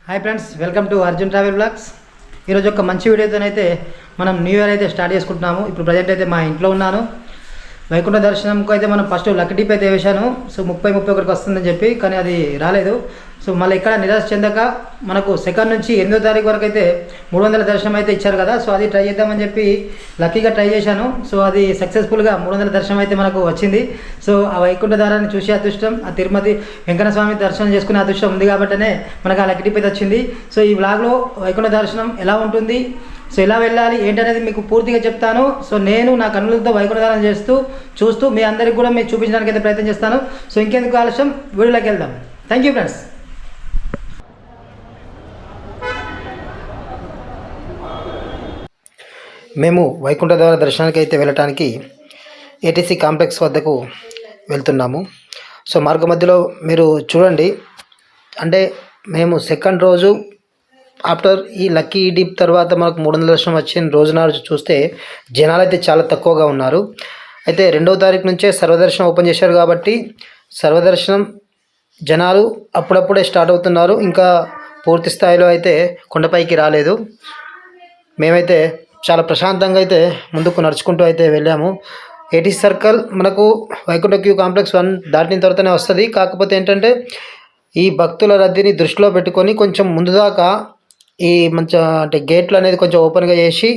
Hi friends, welcome to Arjun travel blogs. ఈరోజు ఒక మంచి వీడియోతోనైతే మనం న్యూ ఇయర్ అయితే స్టార్ట్ చేసుకుంటున్నాము. ఇప్పుడు ప్రజెంట్ అయితే మా ఇంట్లో ఉన్నాను. వైకుంఠ దర్శనంకు అయితే మనం ఫస్ట్ లక్కీ డిప్ అయితే వేశాను. సో 30-31కి వస్తుందని చెప్పి, కానీ అది రాలేదు. సో మళ్ళీ ఇక్కడ నిరాశ చెందక మనకు సెకండ్ నుంచి 8వ తారీఖు వరకు అయితే 300 దర్శనం అయితే ఇచ్చారు కదా. సో అది ట్రై చేద్దామని చెప్పి లక్కీగా ట్రై చేశాను. సో అది సక్సెస్ఫుల్గా 300 దర్శనం అయితే మనకు వచ్చింది. సో ఆ వైకుంఠ ద్వారాన్ని చూసే అదృష్టం, ఆ తిరుమతి వెంకన్న స్వామి దర్శనం చేసుకునే అదృష్టం ఉంది కాబట్టినే మనకు ఆ లక్కీ డిప్ అయితే వచ్చింది. సో ఈ వ్లాగ్లో వైకుంఠ దర్శనం ఎలా ఉంటుంది, సో ఎలా వెళ్ళాలి ఏంటనేది మీకు పూర్తిగా చెప్తాను. సో నేను నా కన్నులతో వైకుంఠదానం చూస్తూ మీ అందరికి కూడా మీకు చూపించడానికి అయితే ప్రయత్నం చేస్తాను. సో ఇంకెందుకు ఆలస్యం, వీడియోలోకి వెళ్దాం. Thank you friends. మేము వైకుంఠ ద్వార దర్శనానికి అయితే వెళ్ళటానికి ఏటీసీ కాంప్లెక్స్ వద్దకు వెళ్తున్నాము. సో మార్గ మధ్యలో మీరు చూడండి, అంటే మేము సెకండ్ రోజు ఆఫ్టర్ ఈ లక్కీ డిప్ తర్వాత మనకు 300 దర్శనం వచ్చిన రోజునాడు చూస్తే జనాలు అయితే చాలా తక్కువగా ఉన్నారు. అయితే 2వ తారీఖు నుంచే సర్వదర్శనం ఓపెన్ చేశారు కాబట్టి సర్వదర్శనం జనాలు అప్పుడప్పుడే స్టార్ట్ అవుతున్నారు. ఇంకా పూర్తి స్థాయిలో అయితే కొండపైకి రాలేదు. మేమైతే చాలా ప్రశాంతంగా అయితే ముందుకు నడుచుకుంటూ అయితే వెళ్ళాము. ఏటీసీ సర్కిల్ మనకు వైకుంఠ క్యూ కాంప్లెక్స్ 1 దాటిన తర్వాతనే వస్తుంది. కాకపోతే ఏంటంటే ఈ భక్తుల రద్దీని దృష్టిలో పెట్టుకొని కొంచెం ముందు దాకా ఈ అంటే గేట్లు అనేది కొంచెం ఓపెన్గా చేసి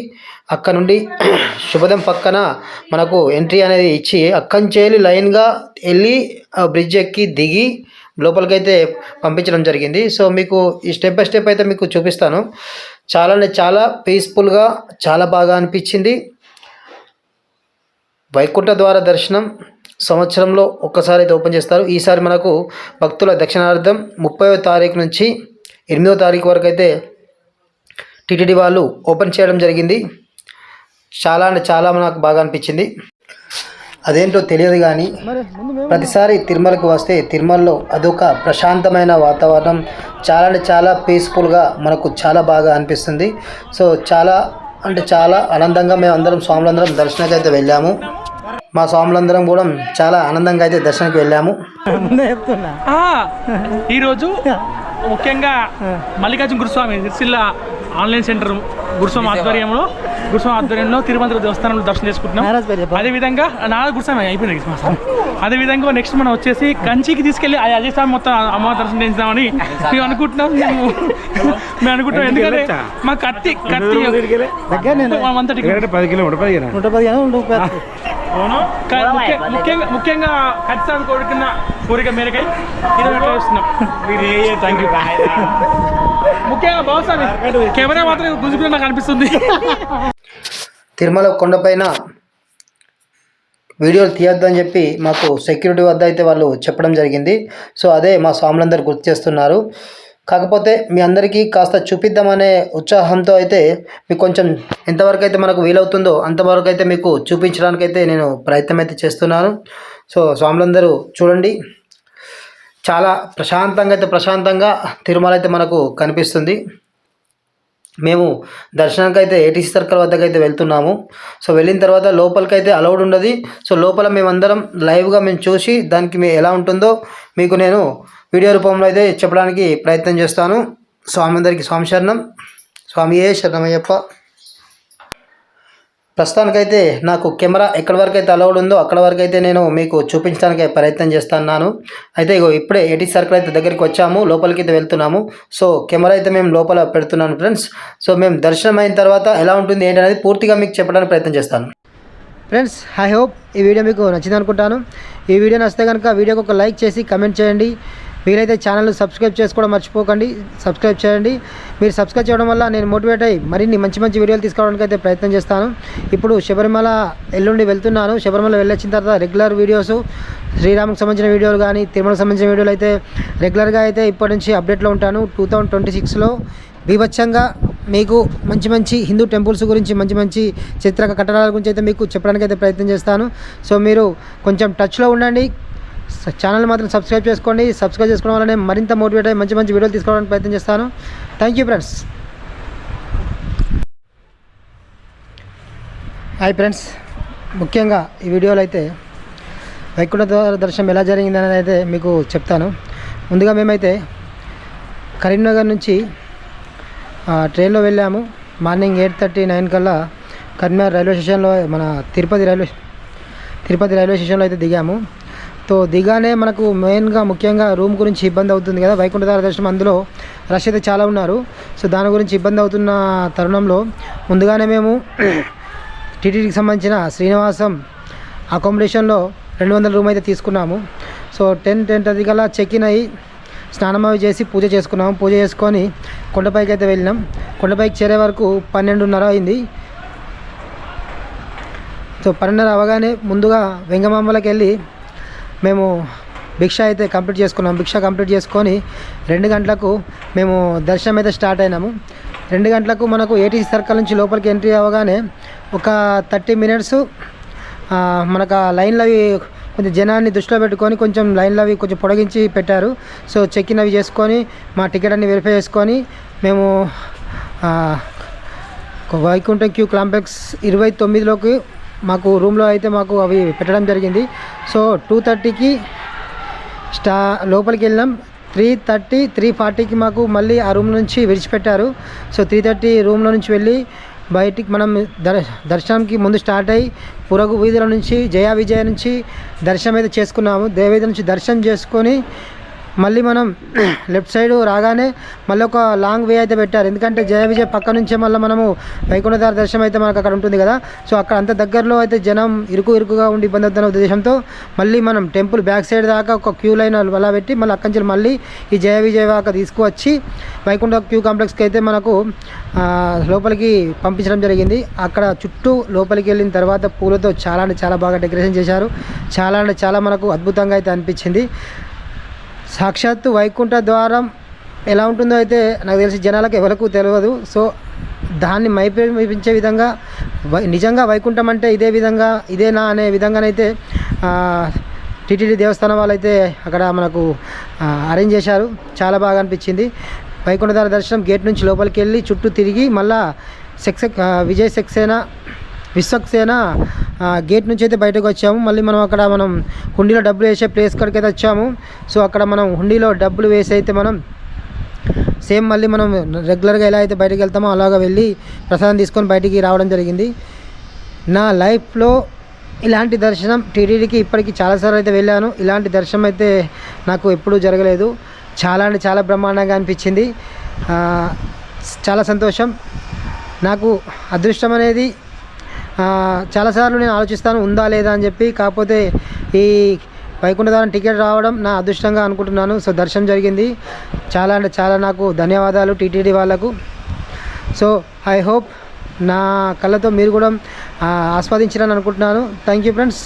అక్కడ నుండి శుభదం పక్కన మనకు ఎంట్రీ అనేది ఇచ్చి అక్కంచేలి లైన్గా వెళ్ళి బ్రిడ్జ్ ఎక్కి దిగి లోపలికైతే పంపించడం జరిగింది. సో మీకు ఈ స్టెప్ బై స్టెప్ అయితే మీకు చూపిస్తాను. చాలా పీస్ఫుల్గా చాలా బాగా అనిపించింది. వైకుంఠ ద్వార దర్శనం సంవత్సరంలో ఒక్కసారి అయితే ఓపెన్ చేస్తారు. ఈసారి మనకు భక్తుల దక్షిణార్థం 30వ తారీఖు నుంచి 8వ తారీఖు వరకు అయితే టీటీడీ వాళ్ళు ఓపెన్ చేయడం జరిగింది. చాలా నాకు బాగా అనిపించింది. అదేంటో తెలియదు కానీ ప్రతిసారి తిరుమలకు వస్తే తిరుమలలో అదొక ప్రశాంతమైన వాతావరణం, చాలా పీస్ఫుల్గా మనకు చాలా బాగా అనిపిస్తుంది. సో చాలా ఆనందంగా మేము అందరం స్వాములందరం దర్శనానికి అయితే వెళ్ళాము. మా స్వాములందరం కూడా చాలా ఆనందంగా అయితే దర్శనానికి వెళ్ళాము. ఈరోజు ముఖ్యంగా మల్లికార్జున గురుస్వామి సిరిసిల్ల ఆన్లైన్ సెంటర్ గురుస్వామి ఆధ్వర్యంలో తిరుమల దేవస్థానంలో దర్శనం చేసుకుంటున్నాం. అదేవిధంగా గురుస్వామి అయిపోయింది. అదేవిధంగా నెక్స్ట్ మనం వచ్చేసి కంచికి తీసుకెళ్ళి అజయ్ స్వామి మొత్తం అమ్మవారి దర్శనం చేద్దామని మేము అనుకుంటున్నాం. ఎందుకంటే మా కత్తి ముఖ్యంగా ఖచ్చితంగా కోరుకున్న కోరిక మేరకై థ్యాంక్ యూ. ముఖ్యంగా బాగుంది, కెమెరా మాత్రం గుంజుకుని నాకు అనిపిస్తుంది. తిరుమల కొండపైన వీడియోలు తీయొద్దు అని చెప్పి మాకు సెక్యూరిటీ వద్ద అయితే వాళ్ళు చెప్పడం జరిగింది. సో అదే మా స్వాములందరూ గుర్తు చేస్తున్నారు. కాకపోతే మీ అందరికీ కాస్త చూపిద్దామనే ఉత్సాహంతో అయితే మీకు కొంచెం ఎంతవరకు అయితే మనకు వీలవుతుందో అంతవరకు అయితే మీకు చూపించడానికైతే నేను ప్రయత్నం అయితే చేస్తున్నాను. సో స్వాములందరూ చూడండి, చాలా ప్రశాంతంగా తిరుమల అయితే మనకు కనిపిస్తుంది. మేము దర్శనానికి అయితే ఏటీసీ సర్కిల్ వద్దకు అయితే వెళ్తున్నాము. సో వెళ్ళిన తర్వాత లోపలికైతే అలౌడ్ ఉండదు. సో లోపల మేమందరం లైవ్గా మేము చూసి దానికి ఎలా ఉంటుందో మీకు నేను వీడియో రూపంలో అయితే చెప్పడానికి ప్రయత్నం చేస్తాను. స్వామి అందరికీ స్వామి శరణం, స్వామియే శరణమయ్యప్ప. ప్రస్తుతానికైతే నాకు కెమెరా ఎక్కడి వరకు అయితే అలౌడ్ ఉందో అక్కడ వరకు అయితే నేను మీకు చూపించడానికి ప్రయత్నం చేస్తున్నాను. అయితే ఇప్పుడే ఏటీసీ సర్కిల్ అయితే దగ్గరికి వచ్చాము, లోపలికి అయితే వెళ్తున్నాము. సో కెమెరా అయితే మేము లోపల పెడుతున్నాను ఫ్రెండ్స్. సో మేము దర్శనం అయిన తర్వాత ఎలా ఉంటుంది ఏంటనేది పూర్తిగా మీకు చెప్పడానికి ప్రయత్నం చేస్తాను. ఫ్రెండ్స్, ఐ హోప్ ఈ వీడియో మీకు నచ్చింది అనుకుంటాను. ఈ వీడియో నచ్చితే కనుక వీడియోకి ఒక లైక్ చేసి కమెంట్ చేయండి. వీలైతే ఛానల్ సబ్స్క్రైబ్ చేసుకోవడం మర్చిపోకండి, సబ్స్క్రైబ్ చేయండి. మీరు సబ్స్క్రైబ్ చేయడం వల్ల నేను మోటివేట్ అయ్యి మరిన్ని మంచి వీడియోలు తీసుకోవడానికి అయితే ప్రయత్నం చేస్తాను. ఇప్పుడు శబరిమల ఎల్లుండి వెళ్తున్నాను. శబరిమల వెళ్ళొచ్చిన తర్వాత రెగ్యులర్ వీడియోస్, శ్రీరాముకు సంబంధించిన వీడియోలు కానీ తిరుమలకు సంబంధించిన వీడియోలు అయితే రెగ్యులర్గా అయితే ఇప్పటి నుంచి అప్డేట్లో ఉంటాను. 2026లో బీభత్సంగా మీకు మంచి హిందూ టెంపుల్స్ గురించి మంచి చిత్రక కట్టడాల గురించి అయితే మీకు చెప్పడానికి అయితే ప్రయత్నం చేస్తాను. సో మీరు కొంచెం టచ్లో ఉండండి. ఛానల్ మాత్రం సబ్స్క్రైబ్ చేసుకోండి. సబ్స్క్రైబ్ చేసుకోవడం వల్లనే మరింత మోటివేట్ అయ్యి మంచి వీడియోలు తీసుకోవడానికి ప్రయత్నం చేస్తాను. Thank you friends. Hi friends, ముఖ్యంగా ఈ వీడియోలో అయితే వైకుంఠ దర్శనం ఎలా జరిగిందనేది అయితే మీకు చెప్తాను. ముందుగా మేమైతే కరీంనగర్ నుంచి ట్రైన్లో వెళ్ళాము. మార్నింగ్ 8:39 కల్లా కరీంనగర్ రైల్వే స్టేషన్లో మన తిరుపతి రైల్వే స్టేషన్లో అయితే దిగాము. తో దిగానే మనకు ముఖ్యంగా రూమ్ గురించి ఇబ్బంది అవుతుంది కదా, వైకుంఠధార దర్శనం, అందులో రష్ అయితే చాలా ఉన్నారు. సో దాని గురించి ఇబ్బంది అవుతున్న తరుణంలో ముందుగానే మేము టీటీడీకి సంబంధించిన శ్రీనివాసం అకామిడేషన్లో 200 రూమ్ అయితే తీసుకున్నాము. సో 10:30 కల్లా చెక్ ఇన్ అయ్యి స్నానం అవి చేసి పూజ చేసుకున్నాము. పూజ చేసుకొని కొండపైకి అయితే వెళ్ళినాం. కొండపైకి చేరే వరకు 12:30 అయింది. సో 12:30 అవగానే ముందుగా వెంగమాంబలకి వెళ్ళి మేము భిక్ష అయితే కంప్లీట్ చేసుకున్నాం. భిక్ష కంప్లీట్ చేసుకొని 2 గంటలకు మేము దర్శనం అయితే స్టార్ట్ అయినాము. 2 గంటలకు మనకు ఏటీసీ సర్కిల్ నుంచి లోపలికి ఎంట్రీ అవ్వగానే ఒక 30 మినిట్స్ మనకు ఆ లైన్లు అవి కొంచెం జనాన్ని దృష్టిలో పెట్టుకొని కొంచెం లైన్లు అవి కొంచెం పొడిగించి పెట్టారు. సో చెక్ ఇన్ అవి చేసుకొని మా టికెట్ అన్ని వెరిఫై చేసుకొని మేము వైకుంఠం క్యూ కాంప్లెక్స్ 29లోకి మాకు రూమ్లో అయితే మాకు అవి పెట్టడం జరిగింది. సో 2:30కి లోపలికి వెళ్ళాం. 3:30, 3:40కి మాకు మళ్ళీ ఆ రూమ్ నుంచి విడిచిపెట్టారు. సో 3:30 రూమ్లో నుంచి వెళ్ళి బయటికి మనం దర్శనంకి ముందు స్టార్ట్ అయ్యి పురగు వీధుల నుంచి జయ విజయ నుంచి దర్శనం అయితే చేసుకున్నాము. దేవీధి నుంచి దర్శనం చేసుకొని మళ్ళీ మనం లెఫ్ట్ సైడ్ రాగానే మళ్ళీ ఒక లాంగ్ వే అయితే పెట్టారు. ఎందుకంటే జయ విజయ పక్క నుంచే మళ్ళీ మనము వైకుంఠధార దర్శనం అయితే మనకు అక్కడ ఉంటుంది కదా. సో అక్కడ అంత దగ్గరలో అయితే జనం ఇరుకుగా ఉండి ఇబ్బంది అవుతున్న ఉద్దేశంతో మళ్ళీ మనం టెంపుల్ బ్యాక్ సైడ్ దాకా ఒక క్యూ లైన్ అలా పెట్టి మళ్ళీ అక్కడి నుంచి మళ్ళీ ఈ జయ విజయ దాకా తీసుకువచ్చి వైకుంఠ క్యూ కాంప్లెక్స్కి అయితే మనకు లోపలికి పంపించడం జరిగింది. అక్కడ చుట్టూ లోపలికి వెళ్ళిన తర్వాత పూలతో చాలా అంటే చాలా బాగా డెకరేషన్ చేశారు. చాలా అంటే చాలా మనకు అద్భుతంగా అయితే అనిపించింది. సాక్షాత్తు వైకుంఠ ద్వారం ఎలా ఉంటుందో అయితే నాకు తెలిసి జనాలకు ఎవరికి తెలియదు. సో దాన్ని మైపించే విధంగా నిజంగా వైకుంఠం అంటే ఇదేనా అనే విధంగానైతే టీటీడీ దేవస్థానం వాళ్ళైతే అక్కడ మనకు అరేంజ్ చేశారు. చాలా బాగా అనిపించింది. వైకుంఠధార దర్శనం గేట్ నుంచి లోపలికి వెళ్ళి చుట్టూ తిరిగి మళ్ళా విశ్వక్సేన గేట్ నుంచి అయితే బయటకు వచ్చాము. మళ్ళీ మనం హుండీలో డబ్బులు వేసే ప్లేస్ కాడికి అయితే వచ్చాము. సో అక్కడ మనం హుండీలో డబ్బులు వేసి అయితే మనం సేమ్ మళ్ళీ మనం రెగ్యులర్గా ఎలా అయితే బయటకు వెళ్తామో అలాగా వెళ్ళి ప్రసాదం తీసుకొని బయటికి రావడం జరిగింది. నా లైఫ్లో ఇలాంటి దర్శనం టీటీడీకి ఇప్పటికీ చాలాసార్లు అయితే వెళ్ళాను. ఇలాంటి దర్శనం అయితే నాకు ఎప్పుడూ జరగలేదు. చాలా అంటే చాలా బ్రహ్మాండంగా అనిపించింది. చాలా సంతోషం. నాకు అదృష్టం అనేది చాలాసార్లు నేను ఆలోచిస్తాను ఉందా లేదా అని చెప్పి. కాకపోతే ఈ వైకుంఠధారం టికెట్ రావడం నా అదృష్టంగా అనుకుంటున్నాను. సో దర్శనం జరిగింది. చాలా అంటే చాలా నాకు ధన్యవాదాలు టీటీడీ వాళ్ళకు. సో ఐ హోప్ నా కళ్ళతో మీరు కూడా ఆస్వాదించారని అనుకుంటున్నాను. Thank you friends.